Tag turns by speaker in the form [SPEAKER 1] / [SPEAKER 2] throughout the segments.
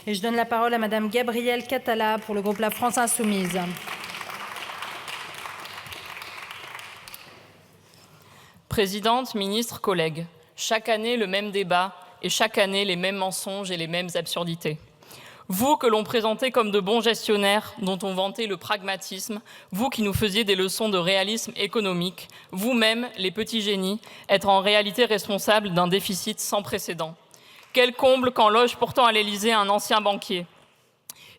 [SPEAKER 1] Et je donne la parole à Madame Gabrielle Catala pour le groupe La France Insoumise.
[SPEAKER 2] Présidente, ministre, collègues, chaque année le même débat et chaque année les mêmes mensonges et les mêmes absurdités. Vous que l'on présentait comme de bons gestionnaires, dont on vantait le pragmatisme, vous qui nous faisiez des leçons de réalisme économique, vous-même, les petits génies, être en réalité responsables d'un déficit sans précédent. Quel comble quand loge pourtant à l'Élysée un ancien banquier.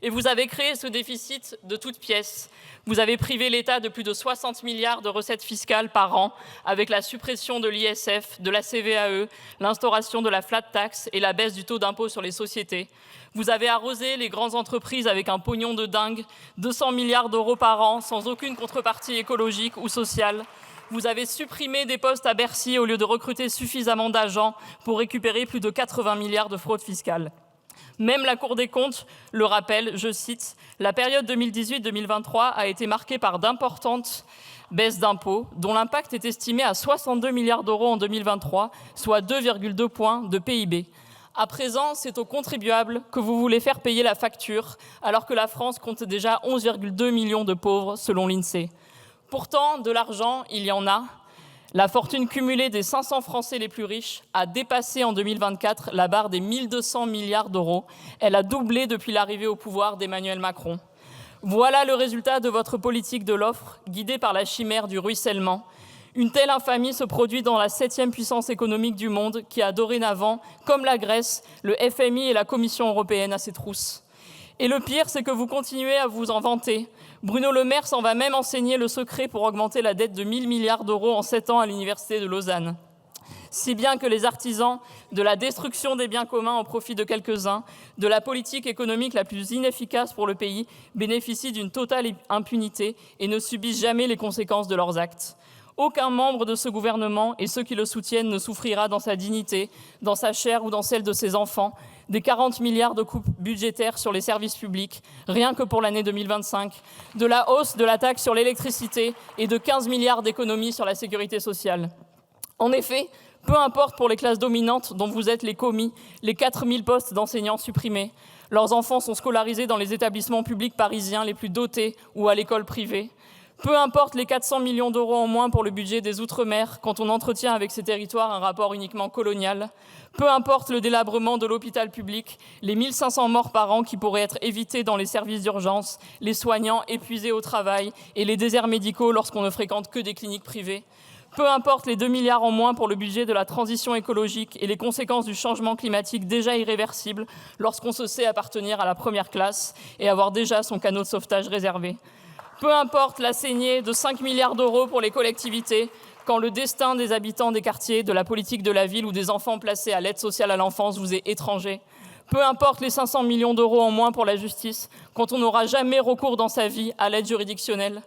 [SPEAKER 2] Et vous avez créé ce déficit de toutes pièces. Vous avez privé l'État de plus de 60 milliards de recettes fiscales par an avec la suppression de l'ISF, de la CVAE, l'instauration de la flat tax et la baisse du taux d'impôt sur les sociétés. Vous avez arrosé les grandes entreprises avec un pognon de dingue, 200 milliards d'euros par an, sans aucune contrepartie écologique ou sociale. Vous avez supprimé des postes à Bercy au lieu de recruter suffisamment d'agents pour récupérer plus de 80 milliards de fraude fiscale. Même la Cour des comptes le rappelle, je cite, « La période 2018-2023 a été marquée par d'importantes baisses d'impôts, dont l'impact est estimé à 62 milliards d'euros en 2023, soit 2,2 points de PIB. À présent, c'est aux contribuables que vous voulez faire payer la facture, alors que la France compte déjà 11,2 millions de pauvres, selon l'INSEE. Pourtant, de l'argent, il y en a. La fortune cumulée des 500 Français les plus riches a dépassé en 2024 la barre des 1200 milliards d'euros. Elle a doublé depuis l'arrivée au pouvoir d'Emmanuel Macron. Voilà le résultat de votre politique de l'offre, guidée par la chimère du ruissellement. Une telle infamie se produit dans la 7e puissance économique du monde qui a dorénavant, comme la Grèce, le FMI et la Commission européenne à ses trousses. Et le pire, c'est que vous continuez à vous en vanter. Bruno Le Maire s'en va même enseigner le secret pour augmenter la dette de 1 000 milliards d'euros en 7 ans à l'Université de Lausanne. Si bien que les artisans de la destruction des biens communs au profit de quelques-uns, de la politique économique la plus inefficace pour le pays, bénéficient d'une totale impunité et ne subissent jamais les conséquences de leurs actes. Aucun membre de ce gouvernement et ceux qui le soutiennent ne souffrira dans sa dignité, dans sa chair ou dans celle de ses enfants, des 40 milliards de coupes budgétaires sur les services publics, rien que pour l'année 2025, de la hausse de la taxe sur l'électricité et de 15 milliards d'économies sur la sécurité sociale. En effet, peu importe pour les classes dominantes dont vous êtes les commis, les 4000 postes d'enseignants supprimés, leurs enfants sont scolarisés dans les établissements publics parisiens les plus dotés ou à l'école privée. Peu importe les 400 millions d'euros en moins pour le budget des Outre-mer quand on entretient avec ces territoires un rapport uniquement colonial. Peu importe le délabrement de l'hôpital public, les 1500 morts par an qui pourraient être évités dans les services d'urgence, les soignants épuisés au travail et les déserts médicaux lorsqu'on ne fréquente que des cliniques privées. Peu importe les 2 milliards en moins pour le budget de la transition écologique et les conséquences du changement climatique déjà irréversible lorsqu'on se sait appartenir à la première classe et avoir déjà son canot de sauvetage réservé. Peu importe la saignée de 5 milliards d'euros pour les collectivités, quand le destin des habitants des quartiers, de la politique de la ville ou des enfants placés à l'aide sociale à l'enfance vous est étranger. Peu importe les 500 millions d'euros en moins pour la justice, quand on n'aura jamais recours dans sa vie à l'aide juridictionnelle.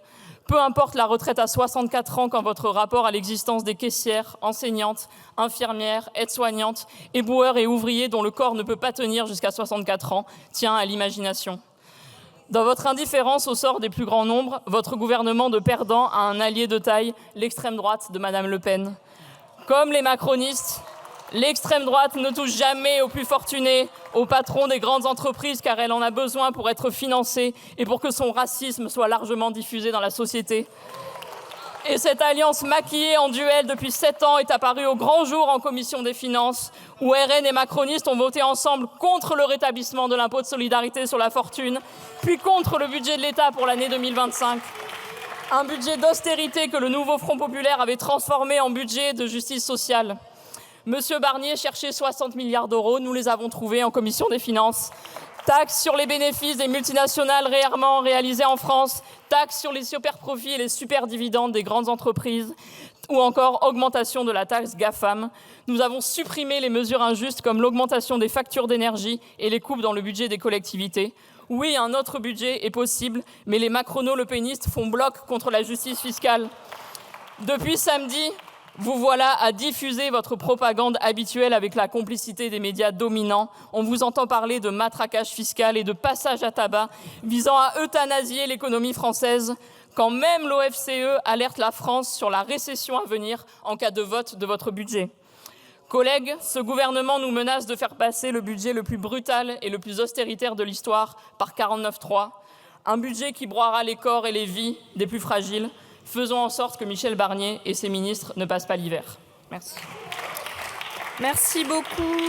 [SPEAKER 2] Peu importe la retraite à 64 ans quand votre rapport à l'existence des caissières, enseignantes, infirmières, aides-soignantes, éboueurs et ouvriers dont le corps ne peut pas tenir jusqu'à 64 ans tient à l'imagination. Dans votre indifférence au sort des plus grands nombres, votre gouvernement de perdants a un allié de taille, l'extrême droite de Madame Le Pen. Comme les macronistes, l'extrême droite ne touche jamais aux plus fortunés, aux patrons des grandes entreprises, car elle en a besoin pour être financée et pour que son racisme soit largement diffusé dans la société. Et cette alliance maquillée en duel depuis 7 ans est apparue au grand jour en commission des finances, où RN et macronistes ont voté ensemble contre le rétablissement de l'impôt de solidarité sur la fortune, puis contre le budget de l'État pour l'année 2025. Un budget d'austérité que le nouveau Front populaire avait transformé en budget de justice sociale. Monsieur Barnier cherchait 60 milliards d'euros, nous les avons trouvés en commission des finances. Taxe sur les bénéfices des multinationales réellement réalisées en France, taxe sur les super-profits et les super-dividendes des grandes entreprises, ou encore augmentation de la taxe GAFAM. Nous avons supprimé les mesures injustes comme l'augmentation des factures d'énergie et les coupes dans le budget des collectivités. Oui, un autre budget est possible, mais les macrono-lepénistes font bloc contre la justice fiscale. Depuis samedi, vous voilà à diffuser votre propagande habituelle avec la complicité des médias dominants. On vous entend parler de matraquage fiscal et de passage à tabac visant à euthanasier l'économie française, quand même l'OFCE alerte la France sur la récession à venir en cas de vote de votre budget. Collègues, ce gouvernement nous menace de faire passer le budget le plus brutal et le plus austéritaire de l'histoire par 49.3, un budget qui broiera les corps et les vies des plus fragiles. Faisons en sorte que Michel Barnier et ses ministres ne passent pas l'hiver. Merci.
[SPEAKER 3] Merci beaucoup.